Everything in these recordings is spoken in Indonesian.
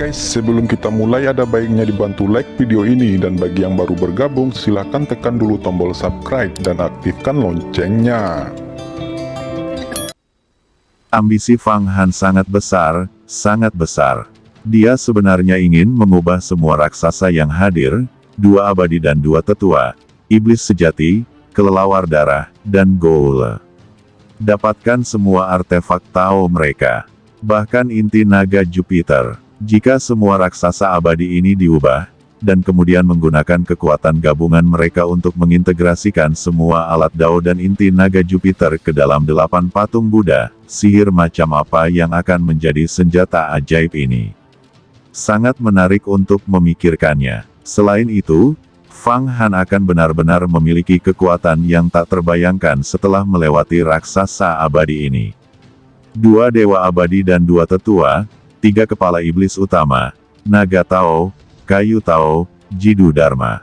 guys, sebelum kita mulai ada baiknya dibantu like video ini, dan bagi yang baru bergabung silahkan tekan dulu tombol subscribe dan aktifkan loncengnya. Ambisi Fang Han sangat besar, sangat besar. Dia sebenarnya ingin mengubah semua raksasa yang hadir, dua abadi dan dua tetua, iblis sejati, kelelawar darah, dan Goa'uld. Dapatkan semua artefak Tao mereka. Bahkan inti naga Jupiter. Jika semua raksasa abadi ini diubah, dan kemudian menggunakan kekuatan gabungan mereka untuk mengintegrasikan semua alat Dao dan inti naga Jupiter ke dalam 8 patung Buddha, sihir macam apa yang akan menjadi senjata ajaib ini? Sangat menarik untuk memikirkannya. Selain itu, Fang Han akan benar-benar memiliki kekuatan yang tak terbayangkan setelah melewati raksasa abadi ini. Dua dewa abadi dan dua tetua, tiga kepala iblis utama, naga Tao, kayu Tao, Jiddu Dharma.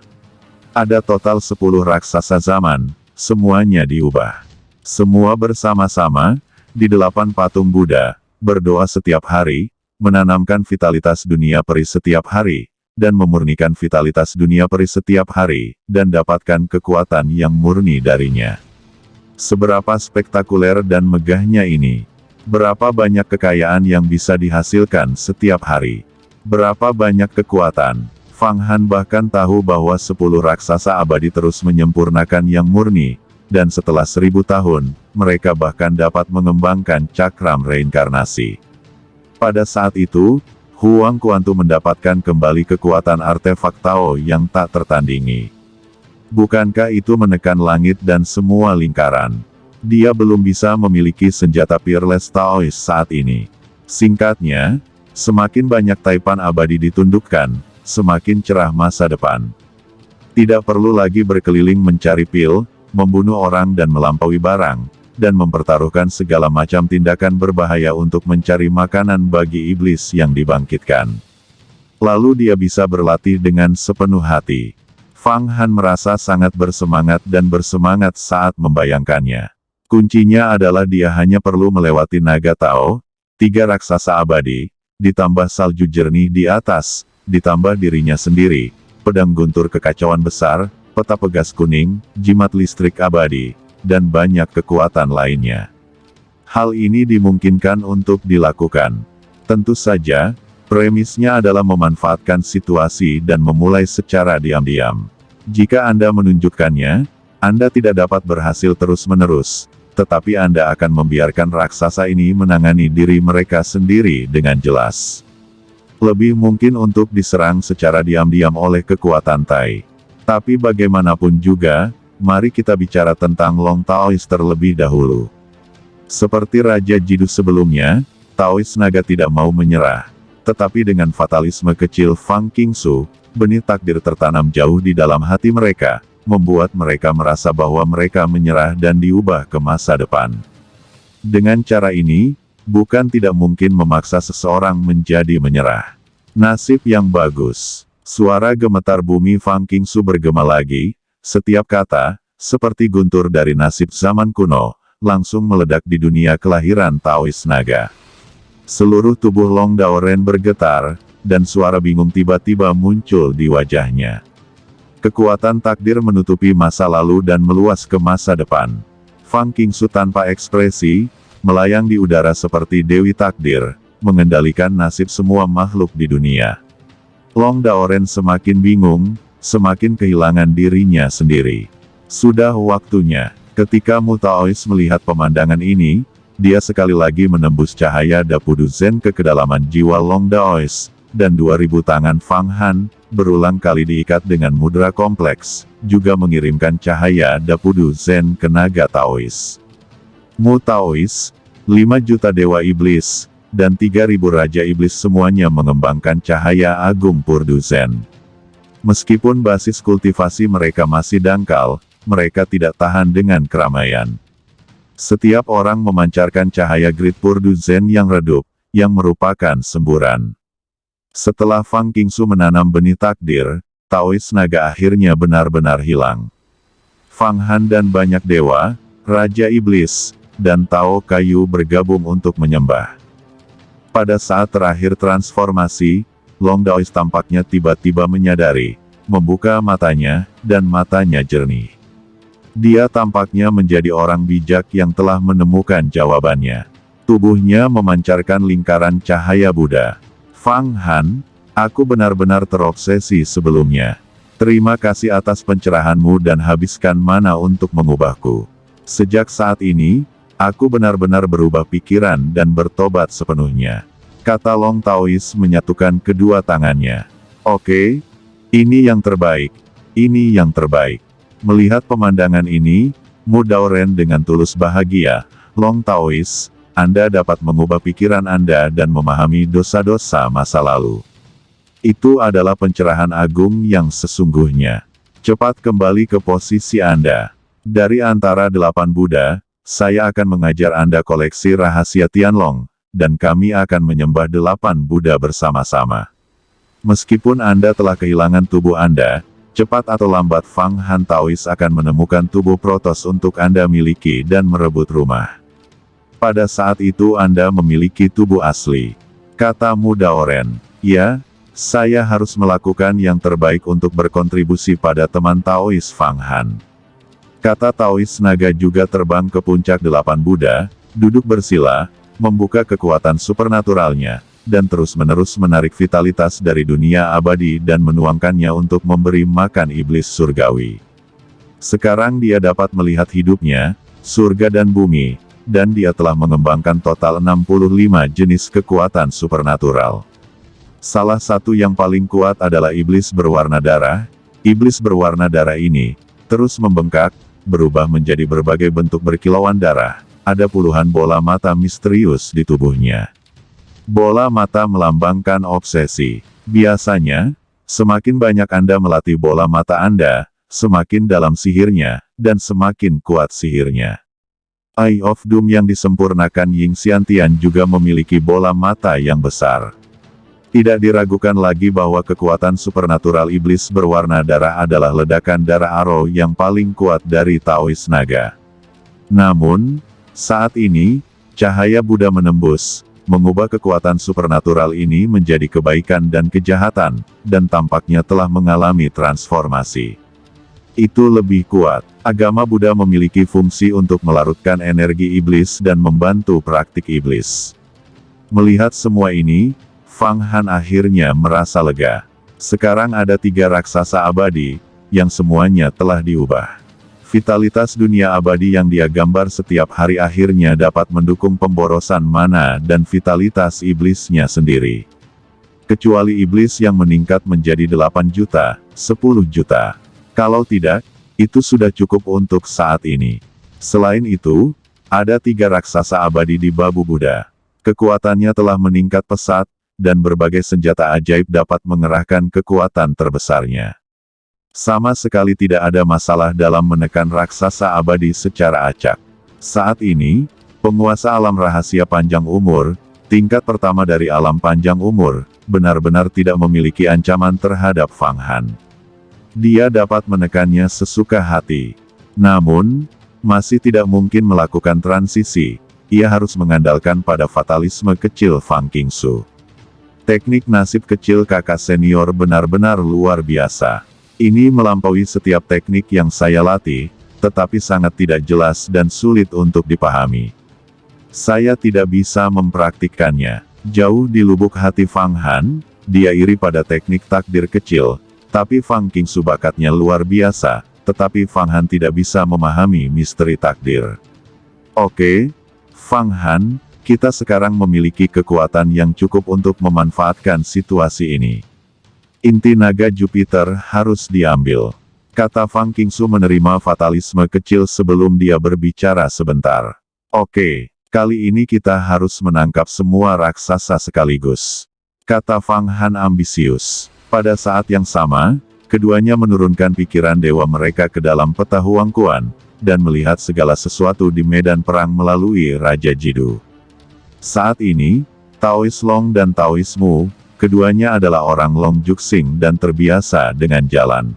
Ada total 10 raksasa zaman, semuanya diubah. Semua bersama-sama, di 8 patung Buddha, berdoa setiap hari, menanamkan vitalitas dunia peri setiap hari, dan memurnikan vitalitas dunia peri setiap hari, dan dapatkan kekuatan yang murni darinya. Seberapa spektakuler dan megahnya ini? Berapa banyak kekayaan yang bisa dihasilkan setiap hari? Berapa banyak kekuatan? Fang Han bahkan tahu bahwa 10 raksasa abadi terus menyempurnakan yang murni, dan setelah 1000 tahun, mereka bahkan dapat mengembangkan cakram reinkarnasi. Pada saat itu, Huang Kuantu mendapatkan kembali kekuatan artefak Tao yang tak tertandingi. Bukankah itu menekan langit dan semua lingkaran? Dia belum bisa memiliki senjata Peerless Taoist saat ini. Singkatnya, semakin banyak taipan abadi ditundukkan, semakin cerah masa depan. Tidak perlu lagi berkeliling mencari pil, membunuh orang dan melampaui barang, dan mempertaruhkan segala macam tindakan berbahaya untuk mencari makanan bagi iblis yang dibangkitkan. Lalu dia bisa berlatih dengan sepenuh hati. Fang Han merasa sangat bersemangat dan bersemangat saat membayangkannya. Kuncinya adalah dia hanya perlu melewati naga Tao, 3 raksasa abadi, ditambah salju jernih di atas, ditambah dirinya sendiri, pedang guntur kekacauan besar, peta pegas kuning, jimat listrik abadi, dan banyak kekuatan lainnya. Hal ini dimungkinkan untuk dilakukan. Tentu saja, premisnya adalah memanfaatkan situasi dan memulai secara diam-diam. Jika Anda menunjukkannya, Anda tidak dapat berhasil terus-menerus, tetapi Anda akan membiarkan raksasa ini menangani diri mereka sendiri dengan jelas. Lebih mungkin untuk diserang secara diam-diam oleh kekuatan Tai. Tapi bagaimanapun juga, mari kita bicara tentang Long Taoist terlebih dahulu. Seperti Raja Jiddu sebelumnya, Taoist naga tidak mau menyerah. Tetapi dengan fatalisme kecil Fang Qingsu, benih takdir tertanam jauh di dalam hati mereka, membuat mereka merasa bahwa mereka menyerah dan diubah ke masa depan. Dengan cara ini, bukan tidak mungkin memaksa seseorang menjadi menyerah. Nasib yang bagus. Suara gemetar bumi Fang Qingsu bergema lagi, setiap kata, seperti guntur dari nasib zaman kuno, langsung meledak di dunia kelahiran Taoist naga. Seluruh tubuh Long Daoren bergetar, dan suara bingung tiba-tiba muncul di wajahnya. Kekuatan takdir menutupi masa lalu dan meluas ke masa depan. Fang Qingsu tanpa ekspresi, melayang di udara seperti Dewi Takdir, mengendalikan nasib semua makhluk di dunia. Long Daoren semakin bingung, semakin kehilangan dirinya sendiri. Sudah waktunya. Ketika Mu Taoist melihat pemandangan ini, dia sekali lagi menembus cahaya Dapudu Zen ke kedalaman jiwa Long Daoist, dan 2000 tangan Fang Han, berulang kali diikat dengan mudra kompleks, juga mengirimkan cahaya Dapudu Zen ke naga Taoist. Mu Taoist, 5 juta dewa iblis, dan 3000 raja iblis semuanya mengembangkan cahaya agung Purdu Zen. Meskipun basis kultivasi mereka masih dangkal, mereka tidak tahan dengan keramaian. Setiap orang memancarkan cahaya grid Purdu Zen yang redup, yang merupakan semburan. Setelah Fang Qingsu menanam benih takdir, Taoist naga akhirnya benar-benar hilang. Fang Han dan banyak dewa, Raja Iblis, dan Tao Kayu bergabung untuk menyembah. Pada saat terakhir transformasi, Long Daois tampaknya tiba-tiba menyadari, membuka matanya, dan matanya jernih. Dia tampaknya menjadi orang bijak yang telah menemukan jawabannya. Tubuhnya memancarkan lingkaran cahaya Buddha. Fang Han, aku benar-benar terobsesi sebelumnya. Terima kasih atas pencerahanmu dan habiskan mana untuk mengubahku. Sejak saat ini, aku benar-benar berubah pikiran dan bertobat sepenuhnya. Kata Long Taois menyatukan kedua tangannya. Oke, ini yang terbaik. Ini yang terbaik. Melihat pemandangan ini, Mu Daoren dengan tulus bahagia. Long Taois, Anda dapat mengubah pikiran Anda dan memahami dosa-dosa masa lalu. Itu adalah pencerahan agung yang sesungguhnya. Cepat kembali ke posisi Anda. Dari antara 8 Buddha, saya akan mengajar Anda koleksi rahasia Tianlong, dan kami akan menyembah 8 Buddha bersama-sama. Meskipun Anda telah kehilangan tubuh Anda, cepat atau lambat Fang Han Taois akan menemukan tubuh Protos untuk Anda miliki dan merebut rumah. Pada saat itu Anda memiliki tubuh asli. Kata Mu Daoren, ya, saya harus melakukan yang terbaik untuk berkontribusi pada teman Taois Fang Han. Kata Taois naga juga terbang ke puncak 8 Buddha, duduk bersila, membuka kekuatan supernaturalnya, dan terus-menerus menarik vitalitas dari dunia abadi dan menuangkannya untuk memberi makan iblis surgawi. Sekarang dia dapat melihat hidupnya, surga dan bumi, dan dia telah mengembangkan total 65 jenis kekuatan supernatural. Salah satu yang paling kuat adalah iblis berwarna darah. Iblis berwarna darah ini terus membengkak, berubah menjadi berbagai bentuk berkilauan darah. Ada puluhan bola mata misterius di tubuhnya. Bola mata melambangkan obsesi. Biasanya, semakin banyak Anda melatih bola mata Anda, semakin dalam sihirnya, dan semakin kuat sihirnya. Eye of Doom yang disempurnakan Ying Xiantian juga memiliki bola mata yang besar. Tidak diragukan lagi bahwa kekuatan supernatural iblis berwarna darah adalah ledakan darah Arrow yang paling kuat dari Taois naga. Namun, saat ini, cahaya Buddha menembus, mengubah kekuatan supernatural ini menjadi kebaikan dan kejahatan, dan tampaknya telah mengalami transformasi. Itu lebih kuat. Agama Buddha memiliki fungsi untuk melarutkan energi iblis dan membantu praktik iblis. Melihat semua ini, Fang Han akhirnya merasa lega. Sekarang ada 3 raksasa abadi, yang semuanya telah diubah. Vitalitas dunia abadi yang dia gambar setiap hari akhirnya dapat mendukung pemborosan mana dan vitalitas iblisnya sendiri. Kecuali iblis yang meningkat menjadi 8 juta, 10 juta. Kalau tidak, itu sudah cukup untuk saat ini. Selain itu, ada 3 raksasa abadi di Babu Buddha. Kekuatannya telah meningkat pesat, dan berbagai senjata ajaib dapat mengerahkan kekuatan terbesarnya. Sama sekali tidak ada masalah dalam menekan raksasa abadi secara acak. Saat ini, penguasa alam rahasia panjang umur, tingkat pertama dari alam panjang umur, benar-benar tidak memiliki ancaman terhadap Fang Han. Dia dapat menekannya sesuka hati. Namun, masih tidak mungkin melakukan transisi, ia harus mengandalkan pada fatalisme kecil Fang Qingsu. Teknik nasib kecil kakak senior benar-benar luar biasa. Ini melampaui setiap teknik yang saya latih, tetapi sangat tidak jelas dan sulit untuk dipahami. Saya tidak bisa mempraktikkannya. Jauh di lubuk hati Fang Han, dia iri pada teknik takdir kecil, tapi Fang Qingsu bakatnya luar biasa, tetapi Fang Han tidak bisa memahami misteri takdir. Oke, Fang Han, kita sekarang memiliki kekuatan yang cukup untuk memanfaatkan situasi ini. Inti naga Jupiter harus diambil. Kata Fang Qingsu menerima fatalisme kecil sebelum dia berbicara sebentar. Oke, kali ini kita harus menangkap semua raksasa sekaligus. Kata Fang Han ambisius. Pada saat yang sama, keduanya menurunkan pikiran dewa mereka ke dalam peta Huangquan, dan melihat segala sesuatu di medan perang melalui Raja Jidu. Saat ini, Taois Long dan Taois Mu, keduanya adalah orang Long Juxing dan terbiasa dengan jalan.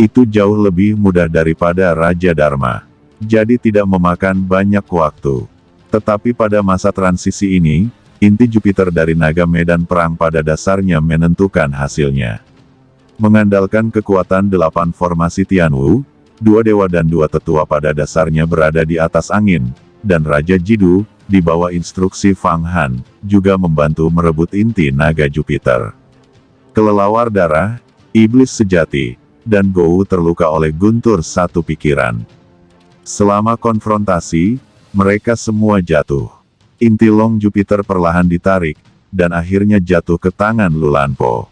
Itu jauh lebih mudah daripada Raja Dharma. Jadi tidak memakan banyak waktu. Tetapi pada masa transisi ini, inti Jupiter dari naga medan perang pada dasarnya menentukan hasilnya. Mengandalkan kekuatan 8 formasi Tianwu, 2 dewa dan 2 tetua pada dasarnya berada di atas angin, dan Raja Jidu, di bawah instruksi Fang Han, juga membantu merebut inti naga Jupiter. Kelelawar darah, iblis sejati, dan Gou terluka oleh guntur satu pikiran. Selama konfrontasi, mereka semua jatuh. Inti Long Jupiter perlahan ditarik, dan akhirnya jatuh ke tangan Lulanpo.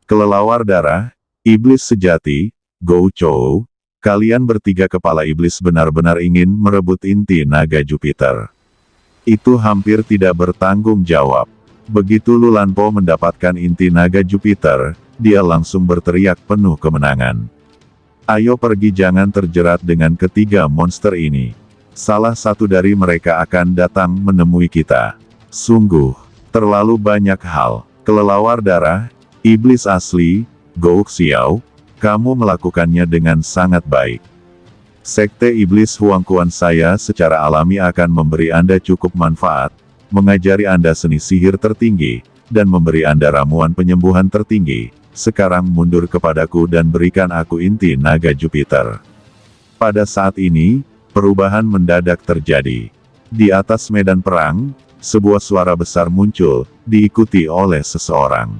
Kelelawar darah, iblis sejati, Gou Chou, kalian bertiga kepala iblis benar-benar ingin merebut inti naga Jupiter. Itu hampir tidak bertanggung jawab. Begitu Lulanpo mendapatkan inti naga Jupiter, dia langsung berteriak penuh kemenangan. Ayo pergi, jangan terjerat dengan ketiga monster ini. Salah satu dari mereka akan datang menemui kita. Sungguh, terlalu banyak hal. Kelelawar darah, iblis asli, Gou Xiao, kamu melakukannya dengan sangat baik. Sekte Iblis Huangquan saya secara alami akan memberi Anda cukup manfaat, mengajari Anda seni sihir tertinggi, dan memberi Anda ramuan penyembuhan tertinggi. Sekarang mundur kepadaku dan berikan aku inti naga Jupiter. Pada saat ini, perubahan mendadak terjadi. Di atas medan perang, sebuah suara besar muncul, diikuti oleh seseorang.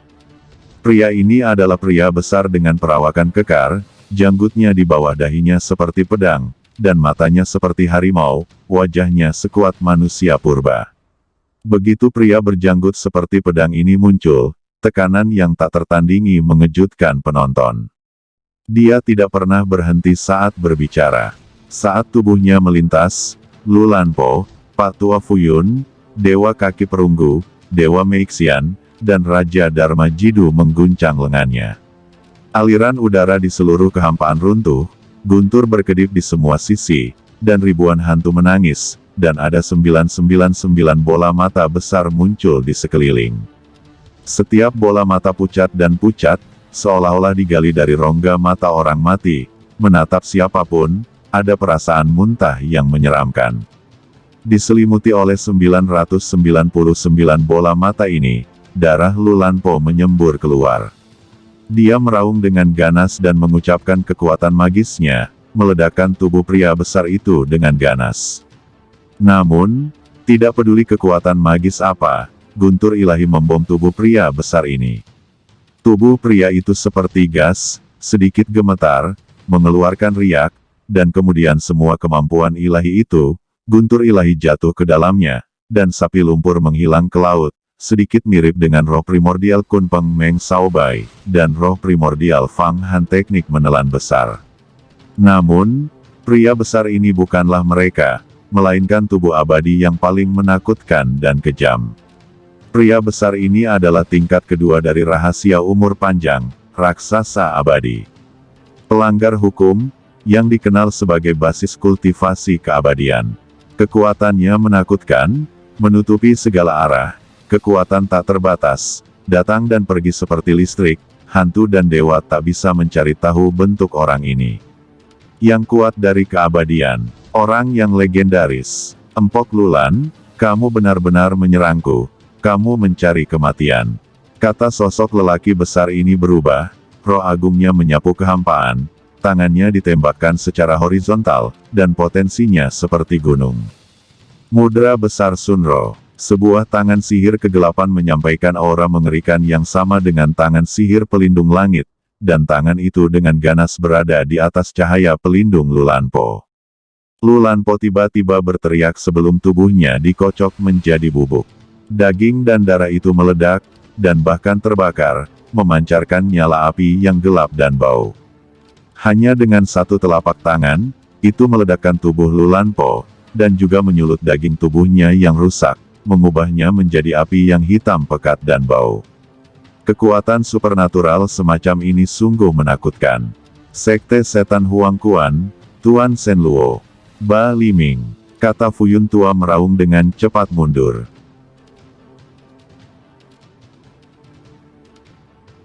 Pria ini adalah pria besar dengan perawakan kekar, janggutnya di bawah dahinya seperti pedang, dan matanya seperti harimau, wajahnya sekuat manusia purba. Begitu pria berjanggut seperti pedang ini muncul, tekanan yang tak tertandingi mengejutkan penonton. Dia tidak pernah berhenti saat berbicara. Saat tubuhnya melintas, Lulanpo, Pak Tua Fuyun, Dewa Kaki Perunggu, Dewa Meixian, dan Raja Dharma Jidu mengguncang lengannya. Aliran udara di seluruh kehampaan runtuh, guntur berkedip di semua sisi, dan ribuan hantu menangis, dan ada 999 bola mata besar muncul di sekeliling. Setiap bola mata pucat dan pucat, seolah-olah digali dari rongga mata orang mati, menatap siapapun, ada perasaan muntah yang menyeramkan. Diselimuti oleh 999 bola mata ini, darah Lulanpo menyembur keluar. Dia meraung dengan ganas dan mengucapkan kekuatan magisnya, meledakkan tubuh pria besar itu dengan ganas. Namun, tidak peduli kekuatan magis apa, guntur ilahi membom tubuh pria besar ini. Tubuh pria itu seperti gas, sedikit gemetar, mengeluarkan riak, dan kemudian semua kemampuan ilahi itu, guntur ilahi jatuh ke dalamnya, dan sapi lumpur menghilang ke laut, sedikit mirip dengan roh primordial Kunpeng Meng Shaobai, dan roh primordial Fang Han teknik menelan besar. Namun, pria besar ini bukanlah mereka, melainkan tubuh abadi yang paling menakutkan dan kejam. Pria besar ini adalah tingkat kedua dari rahasia umur panjang, raksasa abadi. Pelanggar hukum, yang dikenal sebagai basis kultivasi keabadian. Kekuatannya menakutkan, menutupi segala arah, kekuatan tak terbatas, datang dan pergi seperti listrik, hantu dan dewa tak bisa mencari tahu bentuk orang ini. Yang kuat dari keabadian, orang yang legendaris. Empok Lulan, kamu benar-benar menyerangku, kamu mencari kematian. Kata sosok lelaki besar ini berubah, roh agungnya menyapu kehampaan, tangannya ditembakkan secara horizontal, dan potensinya seperti gunung. Mudra besar Sunro, sebuah tangan sihir kegelapan menyampaikan aura mengerikan yang sama dengan tangan sihir pelindung langit, dan tangan itu dengan ganas berada di atas cahaya pelindung Lulanpo. Lulanpo tiba-tiba berteriak sebelum tubuhnya dikocok menjadi bubuk. Daging dan darah itu meledak, dan bahkan terbakar, memancarkan nyala api yang gelap dan bau. Hanya dengan satu telapak tangan, itu meledakkan tubuh Lulanpo, dan juga menyulut daging tubuhnya yang rusak, mengubahnya menjadi api yang hitam pekat dan bau. Kekuatan supernatural semacam ini sungguh menakutkan. Sekte Setan Huangquan, Tuan Shenluo, Ba Liming, kata Fuyun tua meraung dengan cepat mundur.